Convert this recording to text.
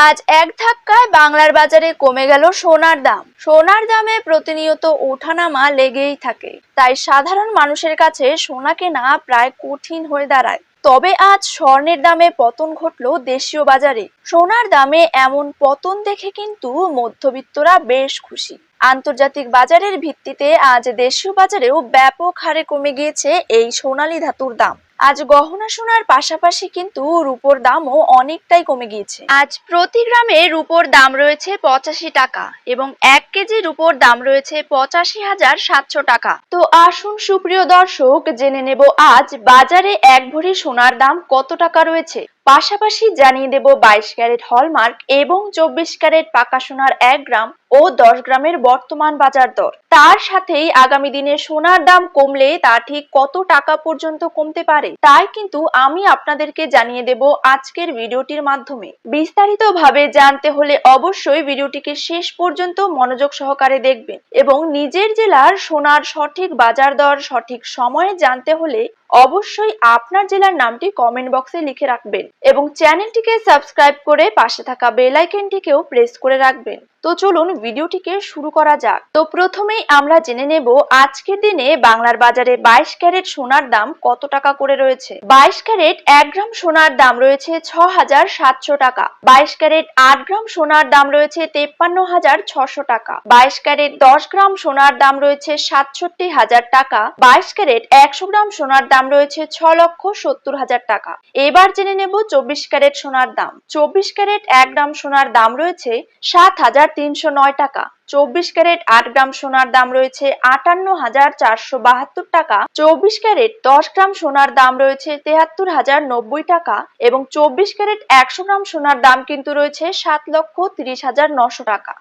আজ এক ধাক্কায় বাংলার বাজারে কমে গেল সোনার দাম। সোনার দামে প্রতিনিয়ত ওঠানামা লেগেই থাকে, তাই সাধারণ মানুষের কাছে সোনা কেনা প্রায় কঠিন হয়ে দাঁড়ায়। তবে আজ স্বর্ণের দামে পতন ঘটলো দেশীয় বাজারে। সোনার দামে এমন পতন দেখে কিন্তু মধ্যবিত্তরা বেশ খুশি। আন্তর্জাতিক বাজারের ভিত্তিতে আজ দেশীয় বাজারেও ব্যাপক হারে কমে গিয়েছে এই সোনালী ধাতুর দাম। আজ গহনা সোনার পাশাপাশি কিন্তু রূপোর দামও অনেকটাই কমে গিয়েছে। আজ প্রতি গ্রামে রূপোর দাম রয়েছে 85 টাকা এবং 1 কেজি রূপোর দাম রয়েছে 85,700 টাকা। তো আসুন সুপ্রিয় দর্শক, জেনে নেব আজ বাজারে এক ভরি সোনার দাম কত টাকা রয়েছে। পাশাপাশি জানিয়ে দেব 22 ক্যারেট হলমার্ক এবং 24 ক্যারেট পাকা সোনার 1 গ্রাম ও 10 গ্রামের বর্তমান বাজার দর। তার সাথেই আগামী দিনে সোনার দাম কমলে তা ঠিক কত টাকা পর্যন্ত কমতে পারে তাই কিন্তু আমি আপনাদেরকে জানিয়ে দেব আজকের ভিডিওটির মাধ্যমে। বিস্তারিতভাবে জানতে হলে অবশ্যই ভিডিওটিকে শেষ পর্যন্ত মনোযোগ সহকারে দেখবেন এবং নিজের জেলার সোনার সঠিক বাজার দর সঠিক সময়ে জানতে হলে অবশ্যই আপনার জেলার নামটি কমেন্ট বক্সে লিখে রাখবেন এবং চ্যানেলটিকে সাবস্ক্রাইব করে পাশে থাকা বেল আইকনটিকেও প্রেস করে রাখবেন। তো চলুন ভিডিওটিকে শুরু করা যাক। তো প্রথমেই আমরা জেনে নেব আজকের দিনে বাংলার বাজারে 22 ক্যারেট সোনার দাম কত টাকা করে রয়েছে। 22 ক্যারেট 1 গ্রাম সোনার দাম রয়েছে 6,700 টাকা। 22 ক্যারেট 8 গ্রাম সোনার দাম রয়েছে 53,600 টাকা। 22 ক্যারেট 10 গ্রাম সোনার দাম রয়েছে 67,000 টাকা। 22 ক্যারেট 100 গ্রাম সোনার দাম রয়েছে 6,70,000 টাকা। এবার জেনে নেব 24 ক্যারেট সোনার দাম। 24 ক্যারেট 1 গ্রাম সোনার দাম রয়েছে 7,309 টাকা। 24 ক্যারেট 8 গ্রাম সোনার দাম রয়েছে 58,472 টাকা। 24 ক্যারেট 10 গ্রাম সোনার দাম রয়েছে 73,090 টাকা এবং 24 ক্যারেট 100 গ্রাম সোনার দাম কিন্তু রয়েছে 7,30,900 টাকা।